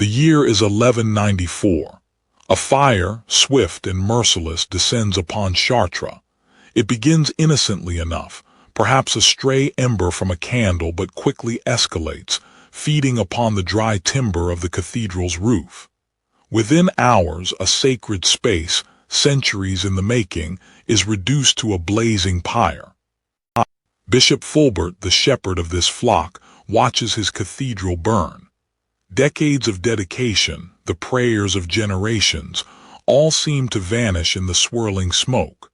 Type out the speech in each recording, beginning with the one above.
The year is 1194. A fire, swift and merciless, descends upon Chartres. It begins innocently enough, perhaps a stray ember from a candle, but quickly escalates, feeding upon the dry timber of the cathedral's roof. Within hours, a sacred space, centuries in the making, is reduced to a blazing pyre. Bishop Fulbert, the shepherd of this flock, watches his cathedral burn. Decades of dedication, the prayers of generations, all seem to vanish in the swirling smoke.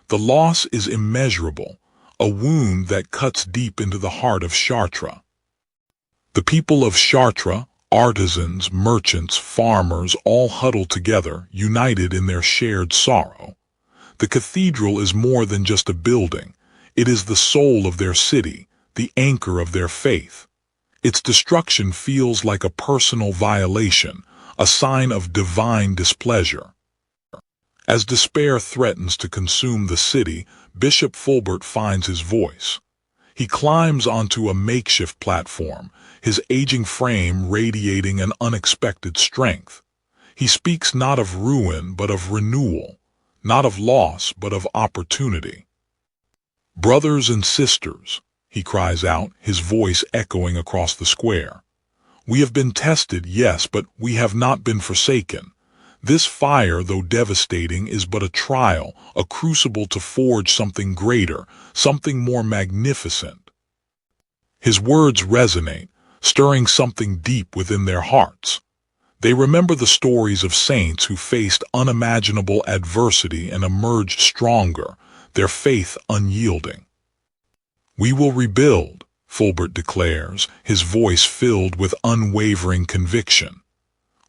The loss is immeasurable, a wound that cuts deep into the heart of Chartres. The people of Chartres, artisans, merchants, farmers, all huddle together, united in their shared sorrow. The cathedral is more than just a building. It is the soul of their city, the anchor of their faith. Its destruction feels like a personal violation, a sign of divine displeasure. As despair threatens to consume the city, Bishop Fulbert finds his voice. He climbs onto a makeshift platform, his aging frame radiating an unexpected strength. He speaks not of ruin but of renewal, not of loss but of opportunity. "Brothers and sisters," he cries out, his voice echoing across the square. "We have been tested, yes, but we have not been forsaken. This fire, though devastating, is but a trial, a crucible to forge something greater, something more magnificent." His words resonate, stirring something deep within their hearts. They remember the stories of saints who faced unimaginable adversity and emerged stronger, their faith unyielding. "We will rebuild," Fulbert declares, his voice filled with unwavering conviction.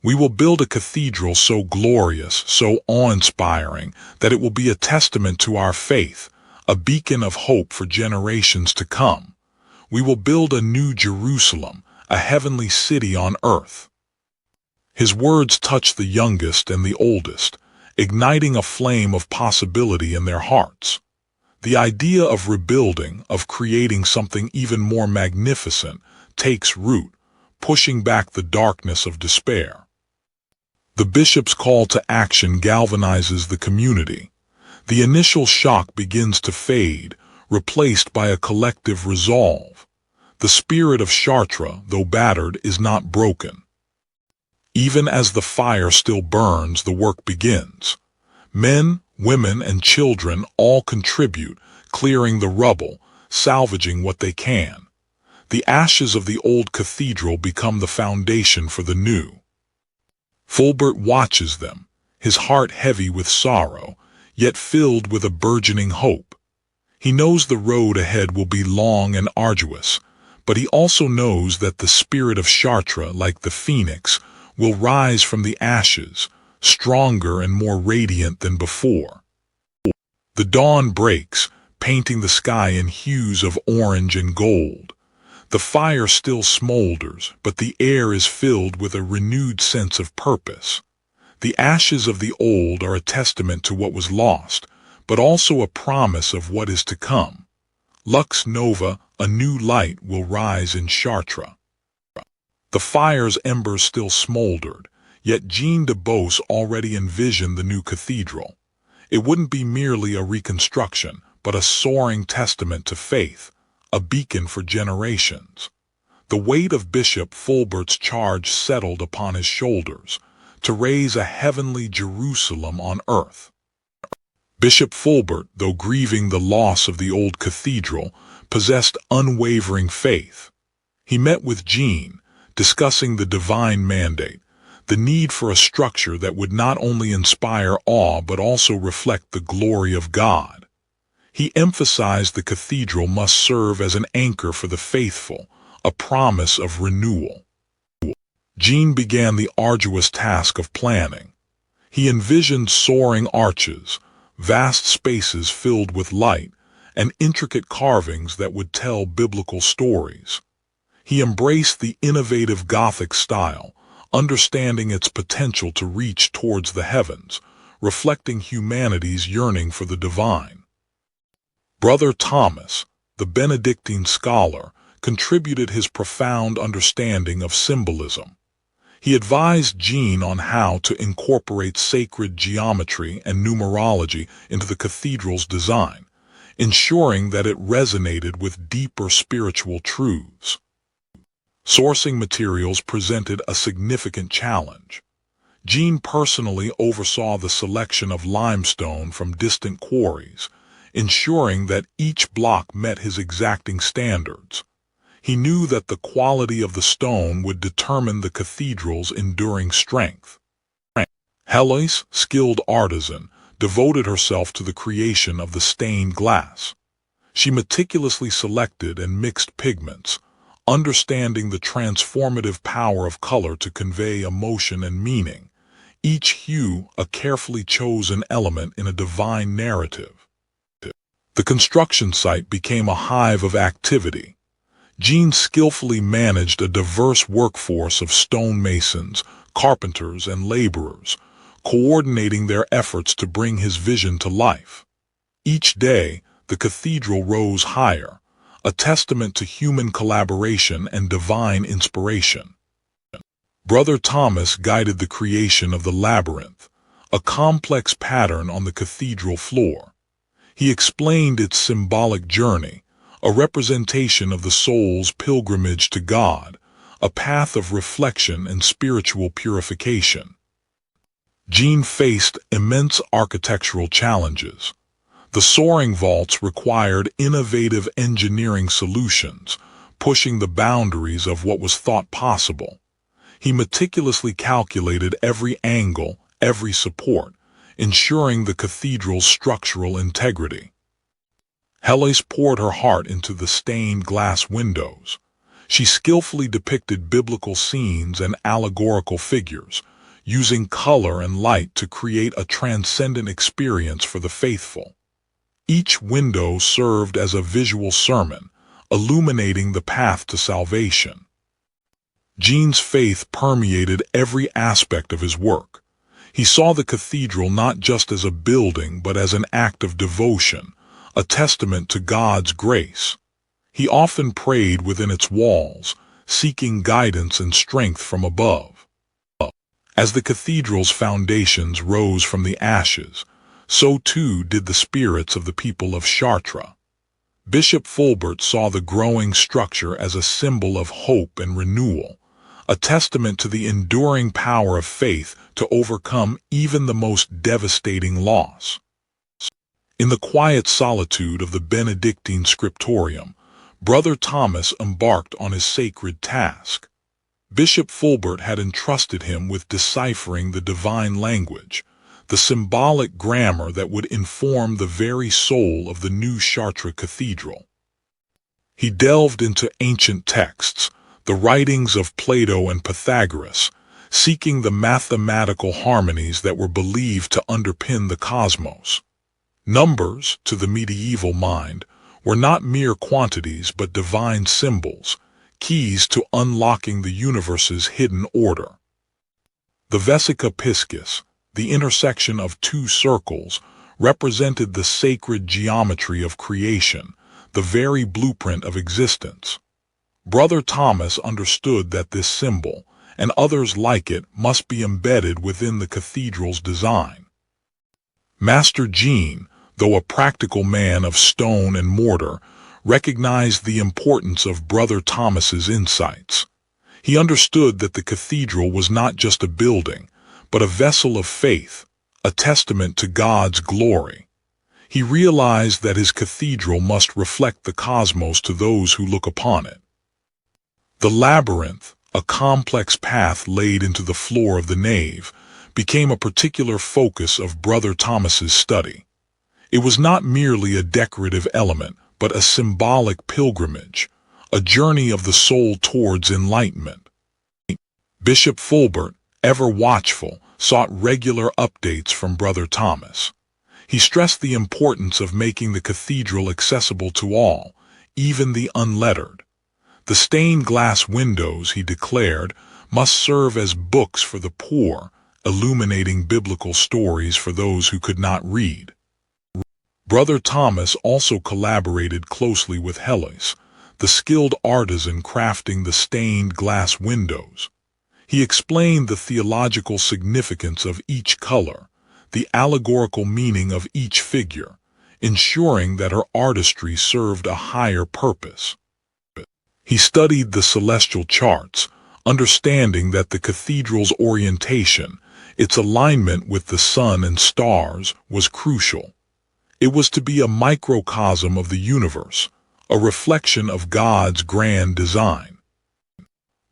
"We will build a cathedral so glorious, so awe-inspiring, that it will be a testament to our faith, a beacon of hope for generations to come. We will build a new Jerusalem, a heavenly city on earth." His words touch the youngest and the oldest, igniting a flame of possibility in their hearts. The idea of rebuilding, of creating something even more magnificent, takes root, pushing back the darkness of despair. The bishop's call to action galvanizes the community. The initial shock begins to fade, replaced by a collective resolve. The spirit of Chartres, though battered, is not broken. Even as the fire still burns, the work begins. Men, women, and children all contribute, clearing the rubble, salvaging what they can. The ashes of the old cathedral become the foundation for the new. Fulbert watches them, his heart heavy with sorrow, yet filled with a burgeoning hope. He knows the road ahead will be long and arduous, but he also knows that the spirit of Chartres, like the phoenix, will rise from the ashes, stronger and more radiant than before. The dawn breaks, painting the sky in hues of orange and gold. The fire still smolders, but the air is filled with a renewed sense of purpose. The ashes of the old are a testament to what was lost, but also a promise of what is to come. Lux nova, a new light, will rise in Chartres. The fire's embers still smoldered, yet Jean de Beauce already envisioned the new cathedral. It wouldn't be merely a reconstruction, but a soaring testament to faith, a beacon for generations. The weight of Bishop Fulbert's charge settled upon his shoulders, to raise a heavenly Jerusalem on earth. Bishop Fulbert, though grieving the loss of the old cathedral, possessed unwavering faith. He met with Jean, discussing the divine mandate, the need for a structure that would not only inspire awe but also reflect the glory of God. He emphasized the cathedral must serve as an anchor for the faithful, a promise of renewal. Jean began the arduous task of planning. He envisioned soaring arches, vast spaces filled with light, and intricate carvings that would tell biblical stories. He embraced the innovative Gothic style, understanding its potential to reach towards the heavens, reflecting humanity's yearning for the divine. Brother Thomas, the Benedictine scholar, contributed his profound understanding of symbolism. He advised Jean on how to incorporate sacred geometry and numerology into the cathedral's design, ensuring that it resonated with deeper spiritual truths. Sourcing materials presented a significant challenge. Jean personally oversaw the selection of limestone from distant quarries, ensuring that each block met his exacting standards. He knew that the quality of the stone would determine the cathedral's enduring strength. Heloise, skilled artisan, devoted herself to the creation of the stained glass. She meticulously selected and mixed pigments, understanding the transformative power of color to convey emotion and meaning, each hue a carefully chosen element in a divine narrative. The construction site became a hive of activity. Jean skillfully managed a diverse workforce of stonemasons, carpenters, and laborers, coordinating their efforts to bring his vision to life. Each day, the cathedral rose higher, a testament to human collaboration and divine inspiration. Brother Thomas guided the creation of the Labyrinth, a complex pattern on the cathedral floor. He explained its symbolic journey, a representation of the soul's pilgrimage to God, a path of reflection and spiritual purification. Jean faced immense architectural challenges. The soaring vaults required innovative engineering solutions, pushing the boundaries of what was thought possible. He meticulously calculated every angle, every support, ensuring the cathedral's structural integrity. Heloise poured her heart into the stained glass windows. She skillfully depicted biblical scenes and allegorical figures, using color and light to create a transcendent experience for the faithful. Each window served as a visual sermon, illuminating the path to salvation. Jean's faith permeated every aspect of his work. He saw the cathedral not just as a building but as an act of devotion, a testament to God's grace. He often prayed within its walls, seeking guidance and strength from above. As the cathedral's foundations rose from the ashes, so too did the spirits of the people of Chartres. Bishop Fulbert saw the growing structure as a symbol of hope and renewal, a testament to the enduring power of faith to overcome even the most devastating loss. In the quiet solitude of the Benedictine scriptorium, Brother Thomas embarked on his sacred task. Bishop Fulbert had entrusted him with deciphering the divine language, the symbolic grammar that would inform the very soul of the new Chartres Cathedral. He delved into ancient texts, the writings of Plato and Pythagoras, seeking the mathematical harmonies that were believed to underpin the cosmos. Numbers, to the medieval mind, were not mere quantities but divine symbols, keys to unlocking the universe's hidden order. The Vesica Piscis, the intersection of two circles, represented the sacred geometry of creation, the very blueprint of existence. Brother Thomas understood that this symbol, and others like it, must be embedded within the cathedral's design. Master Jean, though a practical man of stone and mortar, recognized the importance of Brother Thomas's insights. He understood that the cathedral was not just a building, but a vessel of faith, a testament to God's glory. He realized that his cathedral must reflect the cosmos to those who look upon it. The labyrinth, a complex path laid into the floor of the nave, became a particular focus of Brother Thomas's study. It was not merely a decorative element, but a symbolic pilgrimage, a journey of the soul towards enlightenment. Bishop Fulbert, ever watchful, sought regular updates from Brother Thomas. He stressed the importance of making the cathedral accessible to all, even the unlettered. The stained glass windows, he declared, must serve as books for the poor, illuminating biblical stories for those who could not read. Brother Thomas also collaborated closely with Heloise, the skilled artisan crafting the stained glass windows. He explained the theological significance of each color, the allegorical meaning of each figure, ensuring that her artistry served a higher purpose. He studied the celestial charts, understanding that the cathedral's orientation, its alignment with the sun and stars, was crucial. It was to be a microcosm of the universe, a reflection of God's grand design.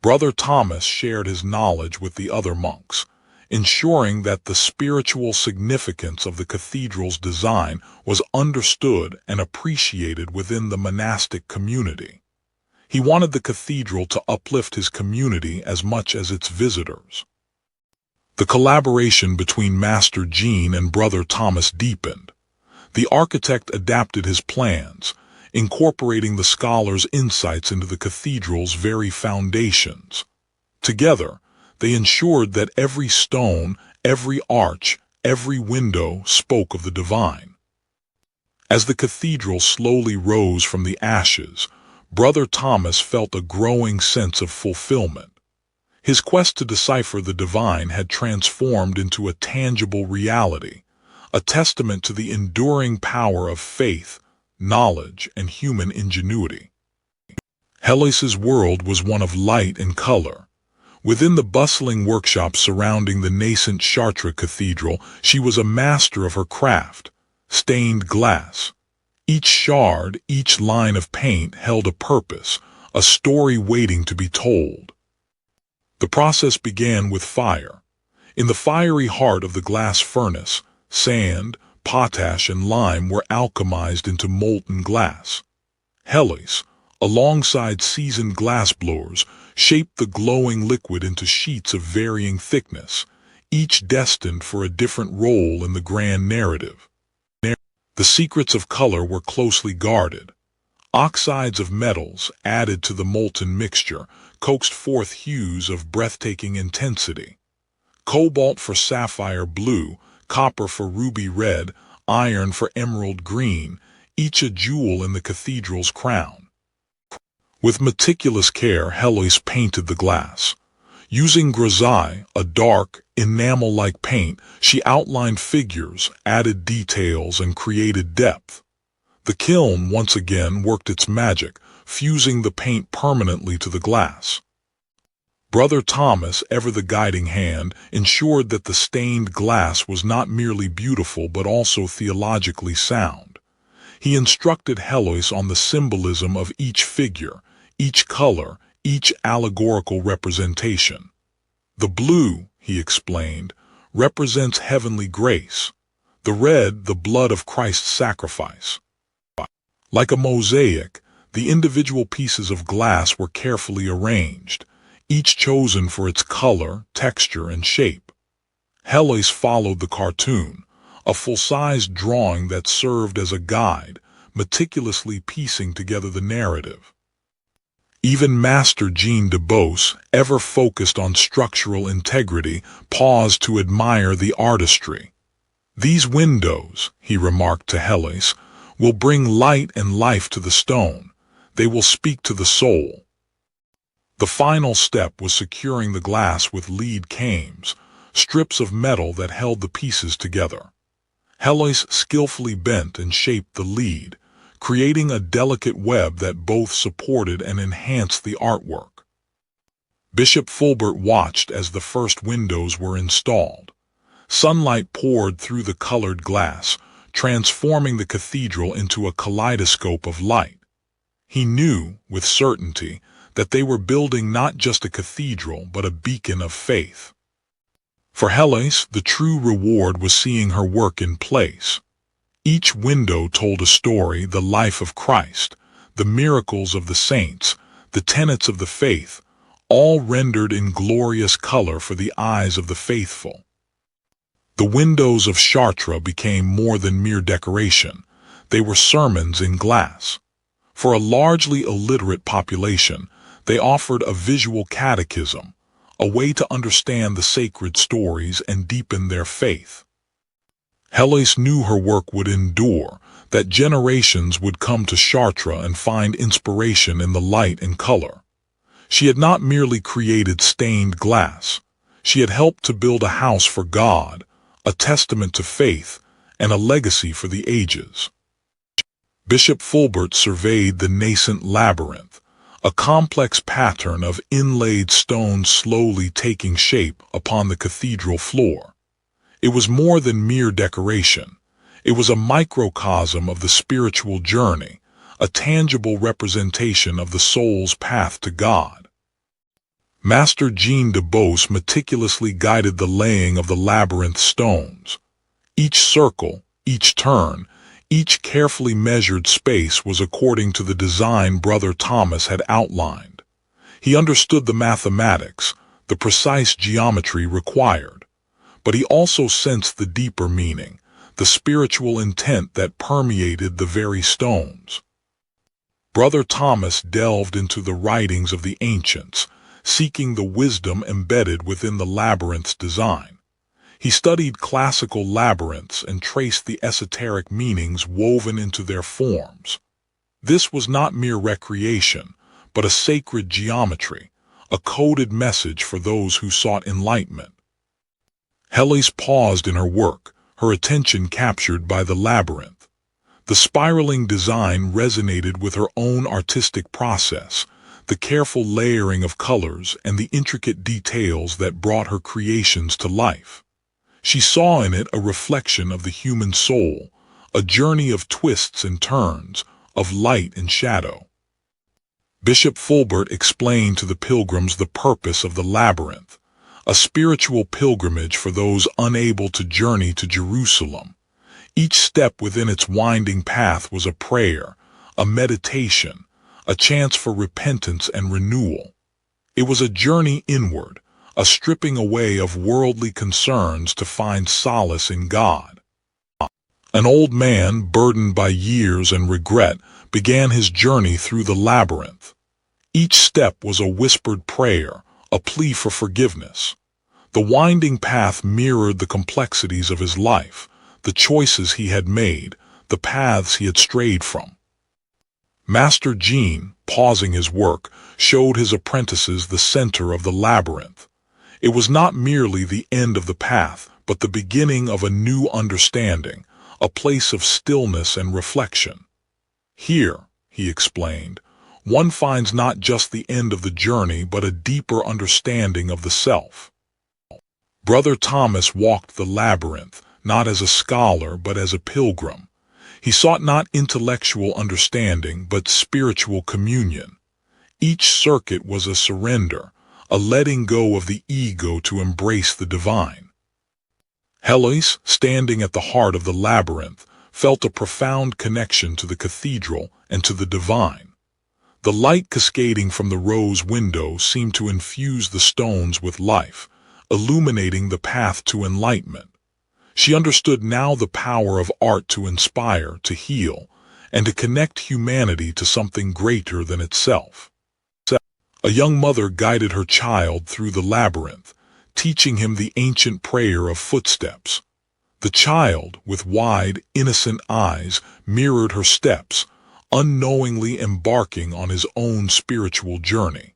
Brother Thomas shared his knowledge with the other monks, ensuring that the spiritual significance of the cathedral's design was understood and appreciated within the monastic community. He wanted the cathedral to uplift his community as much as its visitors. The collaboration between Master Jean and Brother Thomas deepened. The architect adapted his plans, incorporating the scholar's insights into the cathedral's very foundations. Together, they ensured that every stone, every arch, every window spoke of the divine. As the cathedral slowly rose from the ashes, Brother Thomas felt a growing sense of fulfillment. His quest to decipher the divine had transformed into a tangible reality, a testament to the enduring power of faith, knowledge, and human ingenuity. Heloise's world was one of light and color. Within the bustling workshop surrounding the nascent Chartres Cathedral, she was a master of her craft, stained glass. Each shard, each line of paint held a purpose, a story waiting to be told. The process began with fire. In the fiery heart of the glass furnace, sand, potash, and lime were alchemized into molten glass. Heloise, alongside seasoned glassblowers, shaped the glowing liquid into sheets of varying thickness, each destined for a different role in the grand narrative. The secrets of color were closely guarded. Oxides of metals, added to the molten mixture, coaxed forth hues of breathtaking intensity. Cobalt for sapphire blue, copper for ruby red, iron for emerald green, each a jewel in the cathedral's crown. With meticulous care, Heloise painted the glass. Using grisaille, a dark, enamel-like paint, she outlined figures, added details, and created depth. The kiln once again worked its magic, fusing the paint permanently to the glass. Brother Thomas, ever the guiding hand, ensured that the stained glass was not merely beautiful but also theologically sound. He instructed Heloise on the symbolism of each figure, each color, each allegorical representation. The blue, he explained, represents heavenly grace. The red, the blood of Christ's sacrifice. Like a mosaic, the individual pieces of glass were carefully arranged, each chosen for its color, texture, and shape. Heloise followed the cartoon, a full-sized drawing that served as a guide, meticulously piecing together the narrative. Even Master Jean de Beauce, ever focused on structural integrity, paused to admire the artistry. "These windows," he remarked to Heloise, "will bring light and life to the stone. They will speak to the soul." The final step was securing the glass with lead cames, strips of metal that held the pieces together. Heloise skillfully bent and shaped the lead, creating a delicate web that both supported and enhanced the artwork. Bishop Fulbert watched as the first windows were installed. Sunlight poured through the colored glass, transforming the cathedral into a kaleidoscope of light. He knew, with certainty, that they were building not just a cathedral but a beacon of faith. For Heloise, the true reward was seeing her work in place. Each window told a story, the life of Christ, the miracles of the saints, the tenets of the faith, all rendered in glorious color for the eyes of the faithful. The windows of Chartres became more than mere decoration. They were sermons in glass. For a largely illiterate population, they offered a visual catechism, a way to understand the sacred stories and deepen their faith. Heloise knew her work would endure, that generations would come to Chartres and find inspiration in the light and color. She had not merely created stained glass. She had helped to build a house for God, a testament to faith, and a legacy for the ages. Bishop Fulbert surveyed the nascent labyrinth, a complex pattern of inlaid stones slowly taking shape upon the cathedral floor. It was more than mere decoration. It was a microcosm of the spiritual journey, a tangible representation of the soul's path to God. Master Jean de Beauce meticulously guided the laying of the labyrinth stones. Each circle, each turn, each carefully measured space was according to the design Brother Thomas had outlined. He understood the mathematics, the precise geometry required, but he also sensed the deeper meaning, the spiritual intent that permeated the very stones. Brother Thomas delved into the writings of the ancients, seeking the wisdom embedded within the labyrinth's design. He studied classical labyrinths and traced the esoteric meanings woven into their forms. This was not mere recreation, but a sacred geometry, a coded message for those who sought enlightenment. Heloise paused in her work, her attention captured by the labyrinth. The spiraling design resonated with her own artistic process, the careful layering of colors and the intricate details that brought her creations to life. She saw in it a reflection of the human soul, a journey of twists and turns, of light and shadow. Bishop Fulbert explained to the pilgrims the purpose of the labyrinth, a spiritual pilgrimage for those unable to journey to Jerusalem. Each step within its winding path was a prayer, a meditation, a chance for repentance and renewal. It was a journey inward, a stripping away of worldly concerns to find solace in God. An old man, burdened by years and regret, began his journey through the labyrinth. Each step was a whispered prayer, a plea for forgiveness. The winding path mirrored the complexities of his life, the choices he had made, the paths he had strayed from. Master Jean, pausing his work, showed his apprentices the center of the labyrinth. It was not merely the end of the path, but the beginning of a new understanding, a place of stillness and reflection. Here, he explained, one finds not just the end of the journey but a deeper understanding of the self. Brother Thomas walked the labyrinth, not as a scholar but as a pilgrim. He sought not intellectual understanding but spiritual communion. Each circuit was a surrender, a letting go of the ego to embrace the divine. Heloise, standing at the heart of the labyrinth, felt a profound connection to the cathedral and to the divine. The light cascading from the rose window seemed to infuse the stones with life, illuminating the path to enlightenment. She understood now the power of art to inspire, to heal, and to connect humanity to something greater than itself. A young mother guided her child through the labyrinth, teaching him the ancient prayer of footsteps. The child, with wide, innocent eyes, mirrored her steps, unknowingly embarking on his own spiritual journey.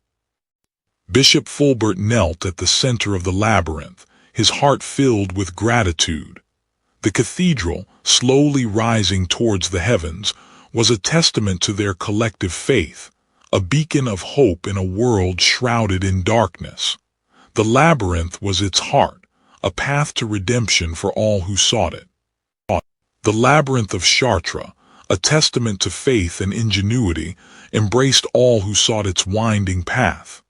Bishop Fulbert knelt at the center of the labyrinth, his heart filled with gratitude. The cathedral, slowly rising towards the heavens, was a testament to their collective faith, a beacon of hope in a world shrouded in darkness. The labyrinth was its heart, a path to redemption for all who sought it. The labyrinth of Chartres, a testament to faith and ingenuity, embraced all who sought its winding path.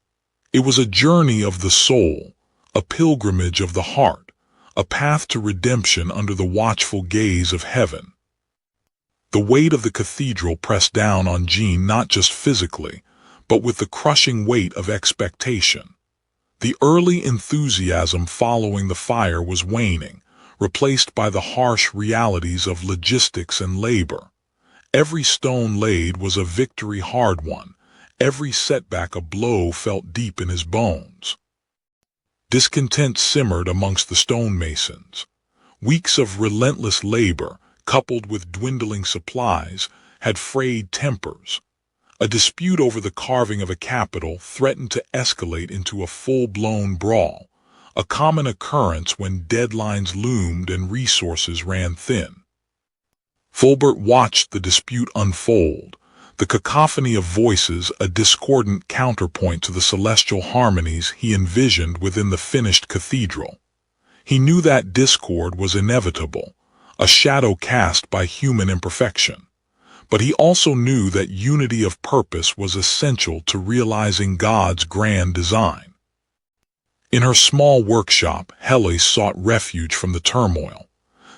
It was a journey of the soul, a pilgrimage of the heart, a path to redemption under the watchful gaze of heaven. The weight of the cathedral pressed down on Jean not just physically, but with the crushing weight of expectation. The early enthusiasm following the fire was waning, replaced by the harsh realities of logistics and labor. Every stone laid was a victory hard won, every setback a blow felt deep in his bones. Discontent simmered amongst the stonemasons. Weeks of relentless labor, coupled with dwindling supplies, had frayed tempers. A dispute over the carving of a capital threatened to escalate into a full-blown brawl, a common occurrence when deadlines loomed and resources ran thin. Fulbert watched the dispute unfold, the cacophony of voices a discordant counterpoint to the celestial harmonies he envisioned within the finished cathedral. He knew that discord was inevitable, a shadow cast by human imperfection. But he also knew that unity of purpose was essential to realizing God's grand design. In her small workshop, Heloise sought refuge from the turmoil.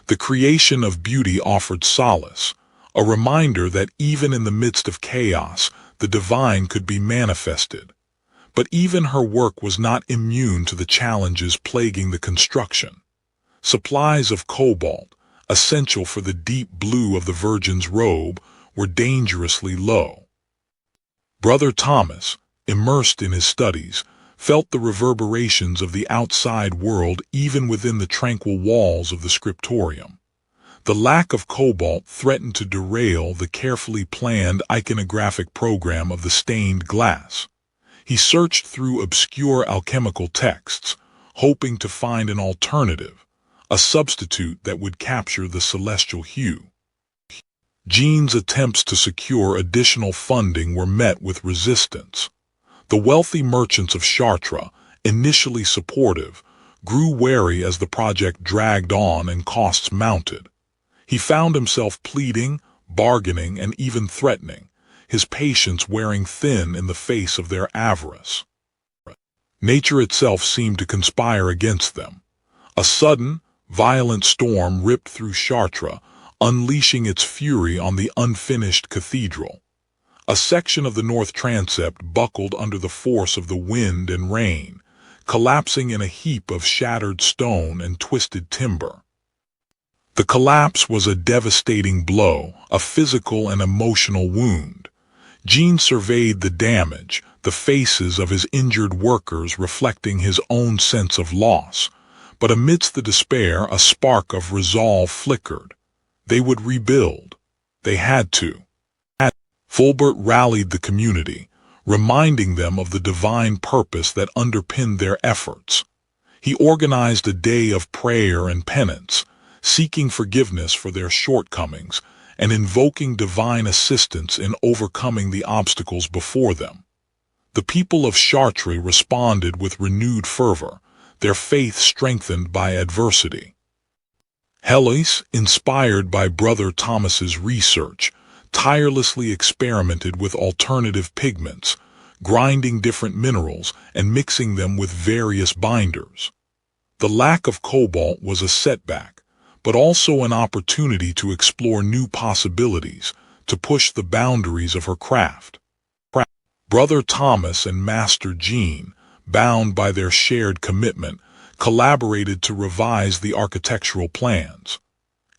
The creation of beauty offered solace, a reminder that even in the midst of chaos, the divine could be manifested. But even her work was not immune to the challenges plaguing the construction. Supplies of cobalt, essential for the deep blue of the Virgin's robe, were dangerously low. Brother Thomas, immersed in his studies, felt the reverberations of the outside world even within the tranquil walls of the scriptorium. The lack of cobalt threatened to derail the carefully planned iconographic program of the stained glass. He searched through obscure alchemical texts, hoping to find an alternative, a substitute that would capture the celestial hue. Jean's attempts to secure additional funding were met with resistance. The wealthy merchants of Chartres, initially supportive, grew wary as the project dragged on and costs mounted. He found himself pleading, bargaining, and even threatening, his patience wearing thin in the face of their avarice. Nature itself seemed to conspire against them. A sudden, violent storm ripped through Chartres, unleashing its fury on the unfinished cathedral. A section of the north transept buckled under the force of the wind and rain, collapsing in a heap of shattered stone and twisted timber. The collapse was a devastating blow, a physical and emotional wound. Jean surveyed the damage, the faces of his injured workers reflecting his own sense of loss. But amidst the despair, a spark of resolve flickered. They would rebuild. They had to. Fulbert rallied the community, reminding them of the divine purpose that underpinned their efforts. He organized a day of prayer and penance, seeking forgiveness for their shortcomings and invoking divine assistance in overcoming the obstacles before them. The people of Chartres responded with renewed fervor, their faith strengthened by adversity. Heloise, inspired by Brother Thomas's research, tirelessly experimented with alternative pigments, grinding different minerals and mixing them with various binders. The lack of cobalt was a setback, but also an opportunity to explore new possibilities, to push the boundaries of her craft. Brother Thomas and Master Jean, bound by their shared commitment, collaborated to revise the architectural plans.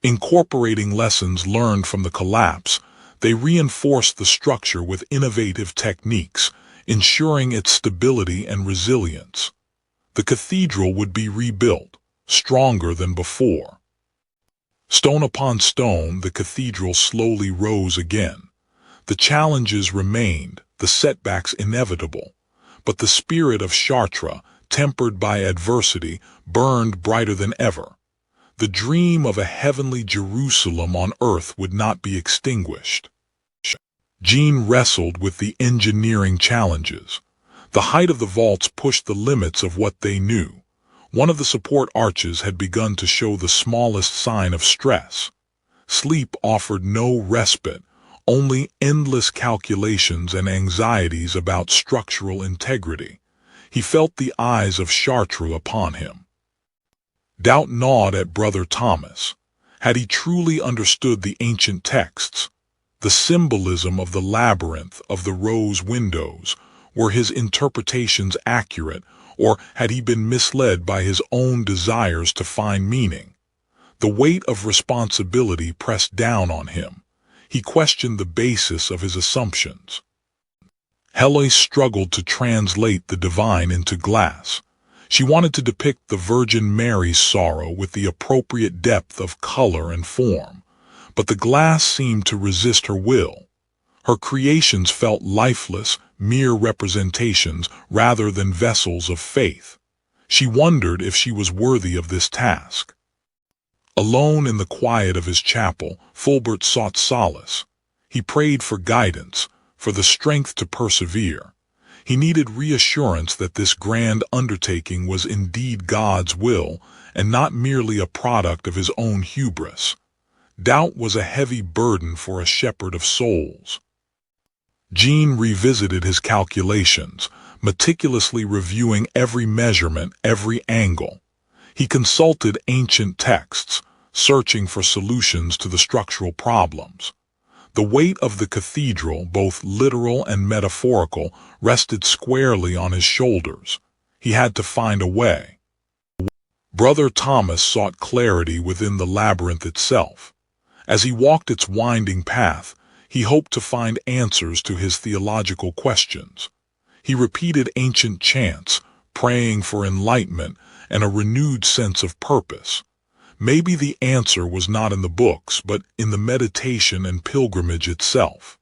Incorporating lessons learned from the collapse, they reinforced the structure with innovative techniques, ensuring its stability and resilience. The cathedral would be rebuilt, stronger than before. Stone upon stone, the cathedral slowly rose again. The challenges remained, the setbacks inevitable, but the spirit of Chartres, tempered by adversity, burned brighter than ever. The dream of a heavenly Jerusalem on earth would not be extinguished. Jean wrestled with the engineering challenges. The height of the vaults pushed the limits of what they knew. One of the support arches had begun to show the smallest sign of stress. Sleep offered no respite, only endless calculations and anxieties about structural integrity. He felt the eyes of Chartres upon him. Doubt gnawed at Brother Thomas. Had he truly understood the ancient texts, the symbolism of the labyrinth of the rose windows, were his interpretations accurate, or had he been misled by his own desires to find meaning? The weight of responsibility pressed down on him. He questioned the basis of his assumptions. Heloise struggled to translate the divine into glass. She wanted to depict the Virgin Mary's sorrow with the appropriate depth of color and form, but the glass seemed to resist her will. Her creations felt lifeless, mere representations rather than vessels of faith. She wondered if she was worthy of this task. Alone in the quiet of his chapel, Fulbert sought solace. He prayed for guidance, for the strength to persevere. He needed reassurance that this grand undertaking was indeed God's will and not merely a product of his own hubris. Doubt was a heavy burden for a shepherd of souls. Jean revisited his calculations, meticulously reviewing every measurement, every angle. He consulted ancient texts, searching for solutions to the structural problems. The weight of the cathedral, both literal and metaphorical, rested squarely on his shoulders. He had to find a way. Brother Thomas sought clarity within the labyrinth itself. As he walked its winding path, he hoped to find answers to his theological questions. He repeated ancient chants, praying for enlightenment and a renewed sense of purpose. Maybe the answer was not in the books, but in the meditation and pilgrimage itself.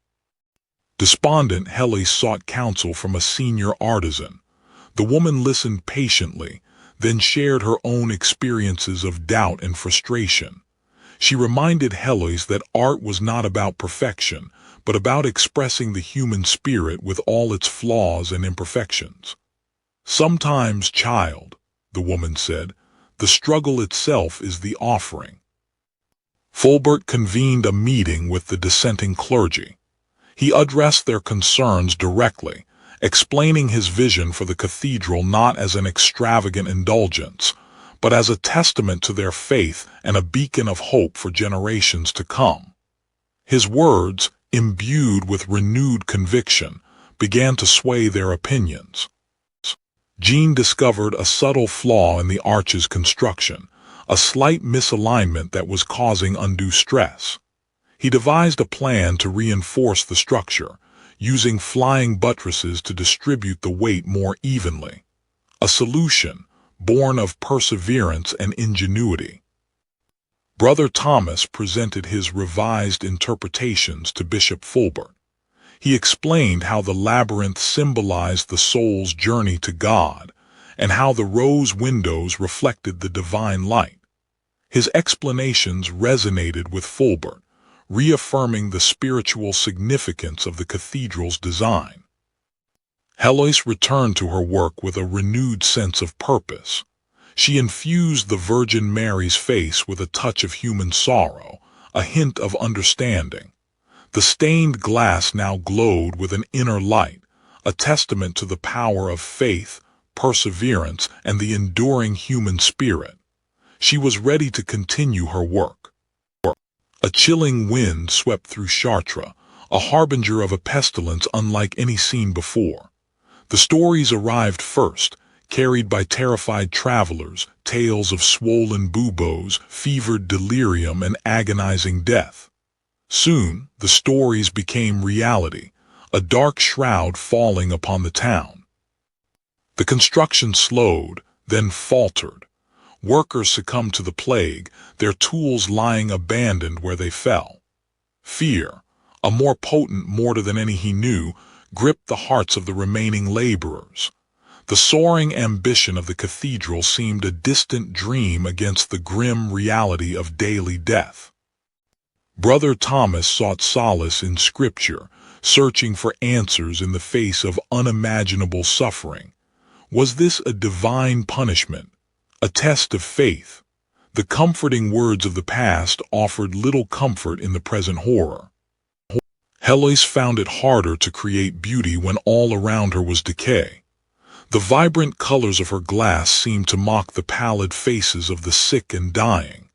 Despondent, Helle sought counsel from a senior artisan. The woman listened patiently, then shared her own experiences of doubt and frustration. She reminded Helle that art was not about perfection, but about expressing the human spirit with all its flaws and imperfections. "Sometimes, child," the woman said, "the struggle itself is the offering." Fulbert convened a meeting with the dissenting clergy. He addressed their concerns directly, explaining his vision for the cathedral not as an extravagant indulgence, but as a testament to their faith and a beacon of hope for generations to come. His words, imbued with renewed conviction, began to sway their opinions. Jean discovered a subtle flaw in the arch's construction, a slight misalignment that was causing undue stress. He devised a plan to reinforce the structure, using flying buttresses to distribute the weight more evenly. A solution born of perseverance and ingenuity. Brother Thomas presented his revised interpretations to Bishop Fulbert. He explained how the labyrinth symbolized the soul's journey to God, and how the rose windows reflected the divine light. His explanations resonated with Fulbert, reaffirming the spiritual significance of the cathedral's design. Heloise returned to her work with a renewed sense of purpose. She infused the Virgin Mary's face with a touch of human sorrow, a hint of understanding. The stained glass now glowed with an inner light, a testament to the power of faith, perseverance, and the enduring human spirit. She was ready to continue her work. A chilling wind swept through Chartres, a harbinger of a pestilence unlike any seen before. The stories arrived first, carried by terrified travelers, tales of swollen buboes, fevered delirium, and agonizing death. Soon, the stories became reality, a dark shroud falling upon the town. The construction slowed, then faltered. Workers succumbed to the plague, their tools lying abandoned where they fell. Fear, a more potent mortar than any he knew, gripped the hearts of the remaining laborers. The soaring ambition of the cathedral seemed a distant dream against the grim reality of daily death. Brother Thomas sought solace in Scripture, searching for answers in the face of unimaginable suffering. Was this a divine punishment, a test of faith? The comforting words of the past offered little comfort in the present horror. Heloise found it harder to create beauty when all around her was decay. The vibrant colors of her glass seemed to mock the pallid faces of the sick and dying.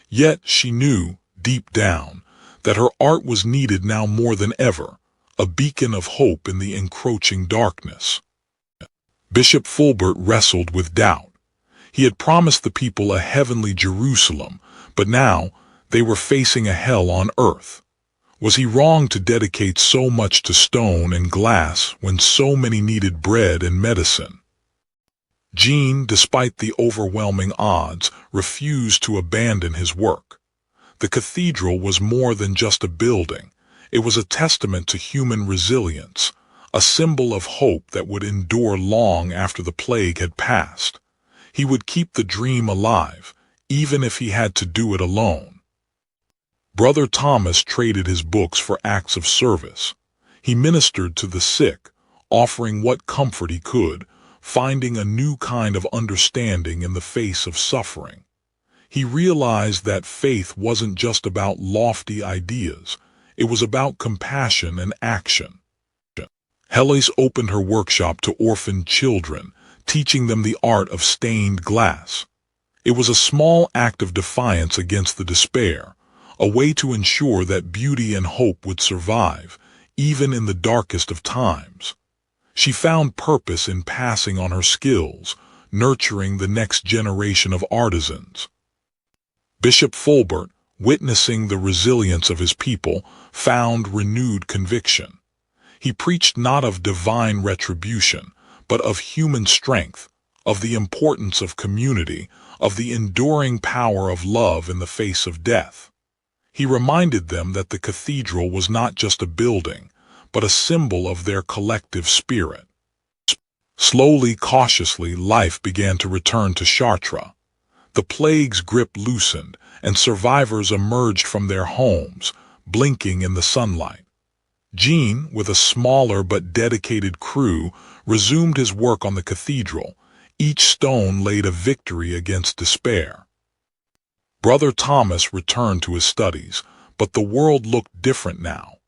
Yet she knew, deep down, that her art was needed now more than ever, a beacon of hope in the encroaching darkness. Bishop Fulbert wrestled with doubt. He had promised the people a heavenly Jerusalem, but now they were facing a hell on earth. Was he wrong to dedicate so much to stone and glass when so many needed bread and medicine? Jean, despite the overwhelming odds, refused to abandon his work. The cathedral was more than just a building. It was a testament to human resilience, a symbol of hope that would endure long after the plague had passed. He would keep the dream alive, even if he had to do it alone. Brother Thomas traded his books for acts of service. He ministered to the sick, offering what comfort he could, finding a new kind of understanding in the face of suffering. He realized that faith wasn't just about lofty ideas, it was about compassion and action. Heloise opened her workshop to orphaned children, teaching them the art of stained glass. It was a small act of defiance against the despair, a way to ensure that beauty and hope would survive, even in the darkest of times. She found purpose in passing on her skills, nurturing the next generation of artisans. Bishop Fulbert, witnessing the resilience of his people, found renewed conviction. He preached not of divine retribution, but of human strength, of the importance of community, of the enduring power of love in the face of death. He reminded them that the cathedral was not just a building, but a symbol of their collective spirit. Slowly, cautiously, life began to return to Chartres. The plague's grip loosened, and survivors emerged from their homes, blinking in the sunlight. Jean, with a smaller but dedicated crew, resumed his work on the cathedral. Each stone laid a victory against despair. Brother Thomas returned to his studies, but the world looked different now.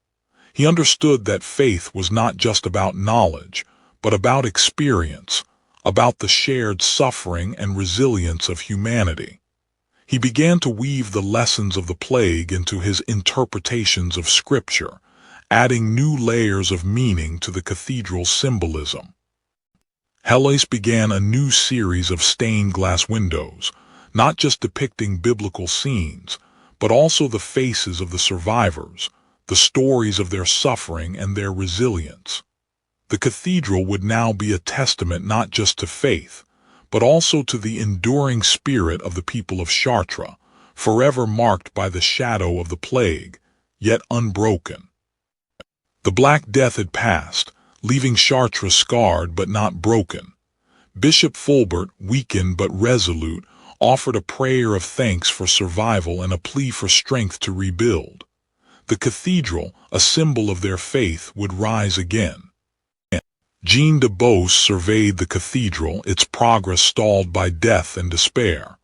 He understood that faith was not just about knowledge, but about experience, about the shared suffering and resilience of humanity. He began to weave the lessons of the plague into his interpretations of Scripture, adding new layers of meaning to the cathedral's symbolism. Heloise began a new series of stained glass windows, not just depicting biblical scenes, but also the faces of the survivors, the stories of their suffering and their resilience. The cathedral would now be a testament not just to faith, but also to the enduring spirit of the people of Chartres, forever marked by the shadow of the plague, yet unbroken. The Black Death had passed, leaving Chartres scarred but not broken. Bishop Fulbert, weakened but resolute, offered a prayer of thanks for survival and a plea for strength to rebuild. The cathedral, a symbol of their faith, would rise again. Jean de Beauce surveyed the cathedral, its progress stalled by death and despair.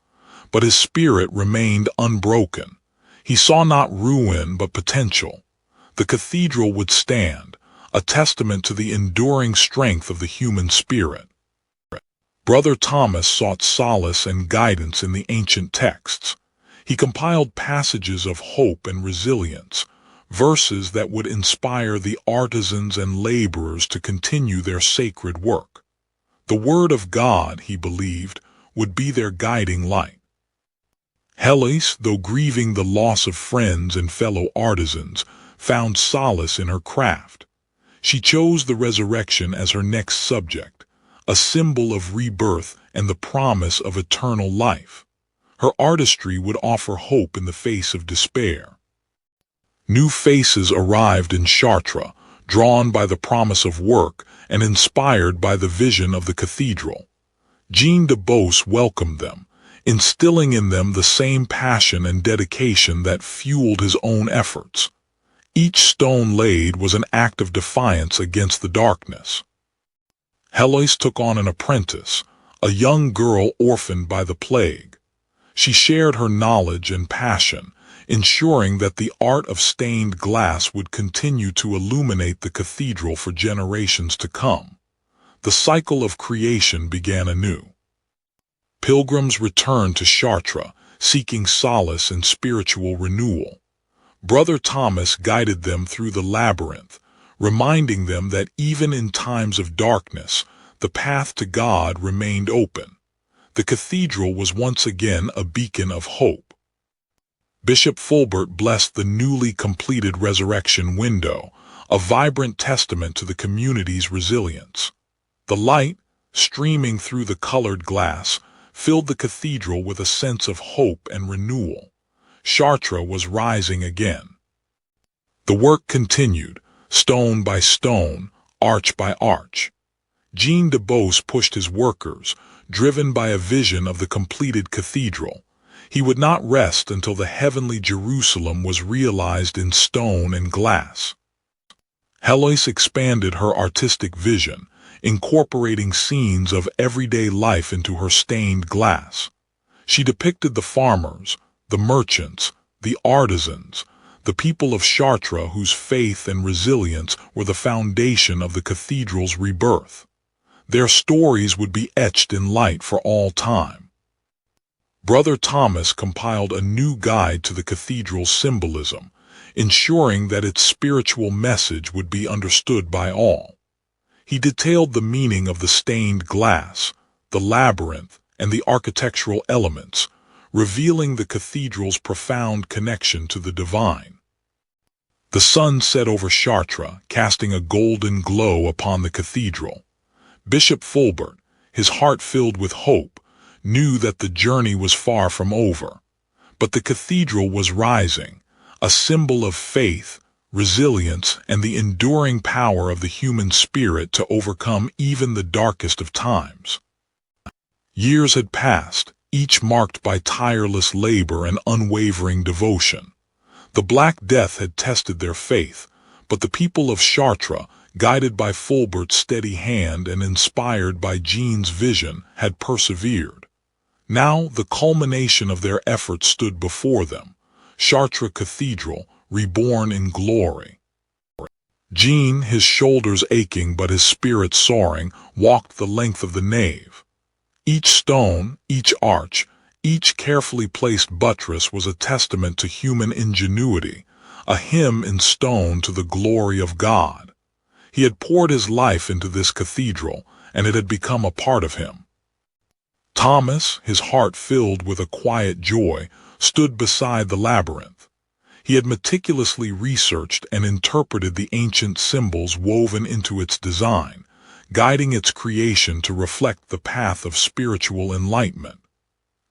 But his spirit remained unbroken. He saw not ruin but potential. The cathedral would stand, a testament to the enduring strength of the human spirit. Brother Thomas sought solace and guidance in the ancient texts. He compiled passages of hope and resilience, verses that would inspire the artisans and laborers to continue their sacred work. The Word of God, he believed, would be their guiding light. Heloise, though grieving the loss of friends and fellow artisans, found solace in her craft. She chose the resurrection as her next subject, a symbol of rebirth and the promise of eternal life. Her artistry would offer hope in the face of despair. New faces arrived in Chartres, drawn by the promise of work and inspired by the vision of the cathedral. Jean de Beauce welcomed them, instilling in them the same passion and dedication that fueled his own efforts. Each stone laid was an act of defiance against the darkness. Heloise took on an apprentice, a young girl orphaned by the plague. She shared her knowledge and passion, ensuring that the art of stained glass would continue to illuminate the cathedral for generations to come. The cycle of creation began anew. Pilgrims returned to Chartres, seeking solace and spiritual renewal. Brother Thomas guided them through the labyrinth, reminding them that even in times of darkness, the path to God remained open. The cathedral was once again a beacon of hope. Bishop Fulbert blessed the newly completed resurrection window, a vibrant testament to the community's resilience. The light, streaming through the colored glass, filled the cathedral with a sense of hope and renewal. Chartres was rising again. The work continued, stone by stone, arch by arch. Jean de Beauce pushed his workers, driven by a vision of the completed cathedral. He would not rest until the heavenly Jerusalem was realized in stone and glass. Heloise expanded her artistic vision, incorporating scenes of everyday life into her stained glass. She depicted the farmers, the merchants, the artisans, the people of Chartres whose faith and resilience were the foundation of the cathedral's rebirth. Their stories would be etched in light for all time. Brother Thomas compiled a new guide to the cathedral's symbolism, ensuring that its spiritual message would be understood by all. He detailed the meaning of the stained glass, the labyrinth, and the architectural elements, revealing the cathedral's profound connection to the divine. The sun set over Chartres, casting a golden glow upon the cathedral. Bishop Fulbert, his heart filled with hope, knew that the journey was far from over. But the cathedral was rising, a symbol of faith, resilience, and the enduring power of the human spirit to overcome even the darkest of times. Years had passed, each marked by tireless labor and unwavering devotion. The Black Death had tested their faith, but the people of Chartres, guided by Fulbert's steady hand and inspired by Jean's vision, had persevered. Now the culmination of their efforts stood before them, Chartres Cathedral, reborn in glory. Jean, his shoulders aching but his spirit soaring, walked the length of the nave. Each stone, each arch, each carefully placed buttress was a testament to human ingenuity, a hymn in stone to the glory of God. He had poured his life into this cathedral, and it had become a part of him. Thomas, his heart filled with a quiet joy, stood beside the labyrinth. He had meticulously researched and interpreted the ancient symbols woven into its design, guiding its creation to reflect the path of spiritual enlightenment.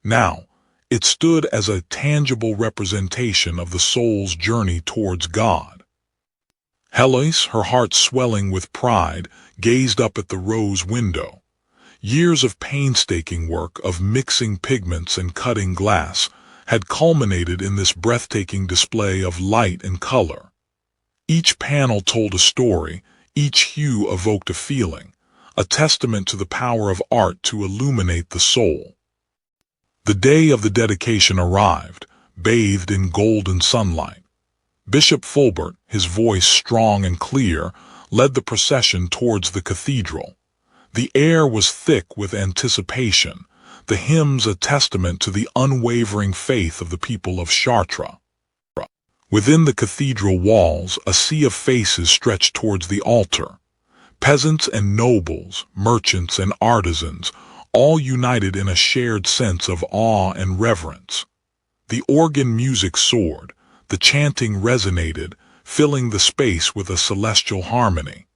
Now, it stood as a tangible representation of the soul's journey towards God. Heloise, her heart swelling with pride, gazed up at the rose window. Years of painstaking work of mixing pigments and cutting glass had culminated in this breathtaking display of light and color. Each panel told a story, each hue evoked a feeling, a testament to the power of art to illuminate the soul. The day of the dedication arrived, bathed in golden sunlight. Bishop Fulbert, his voice strong and clear, led the procession towards the cathedral. The air was thick with anticipation, the hymns a testament to the unwavering faith of the people of Chartres. Within the cathedral walls, a sea of faces stretched towards the altar. Peasants and nobles, merchants and artisans, all united in a shared sense of awe and reverence. The organ music soared, the chanting resonated, filling the space with a celestial harmony.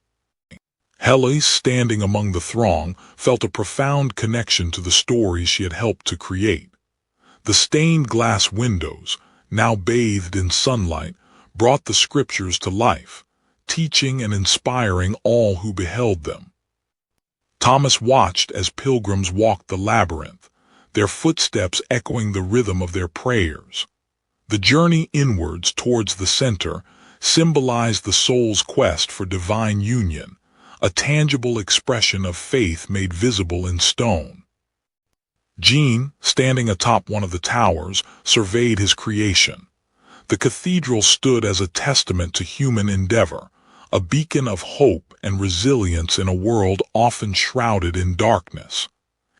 Heloise, standing among the throng, felt a profound connection to the stories she had helped to create. The stained glass windows, now bathed in sunlight, brought the scriptures to life, teaching and inspiring all who beheld them. Thomas watched as pilgrims walked the labyrinth, their footsteps echoing the rhythm of their prayers. The journey inwards towards the center symbolized the soul's quest for divine union, a tangible expression of faith made visible in stone. Jean, standing atop one of the towers, surveyed his creation. The cathedral stood as a testament to human endeavor, a beacon of hope and resilience in a world often shrouded in darkness.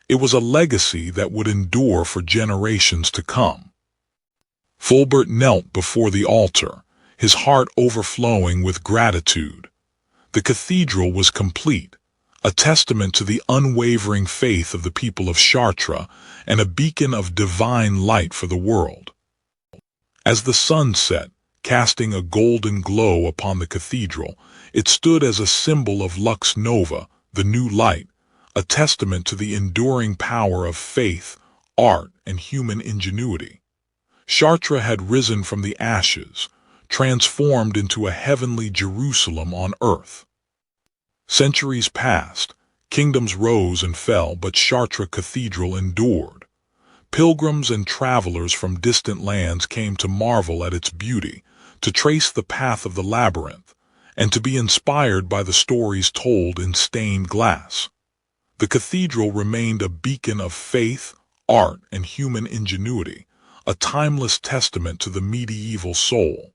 It was a legacy that would endure for generations to come. Fulbert knelt before the altar, his heart overflowing with gratitude. The cathedral was complete, a testament to the unwavering faith of the people of Chartres and a beacon of divine light for the world. As the sun set, casting a golden glow upon the cathedral, it stood as a symbol of Lux Nova, the new light, a testament to the enduring power of faith, art, and human ingenuity. Chartres had risen from the ashes, transformed into a heavenly Jerusalem on earth. Centuries passed, kingdoms rose and fell, but Chartres Cathedral endured. Pilgrims and travelers from distant lands came to marvel at its beauty, to trace the path of the labyrinth, and to be inspired by the stories told in stained glass. The cathedral remained a beacon of faith, art, and human ingenuity, a timeless testament to the medieval soul.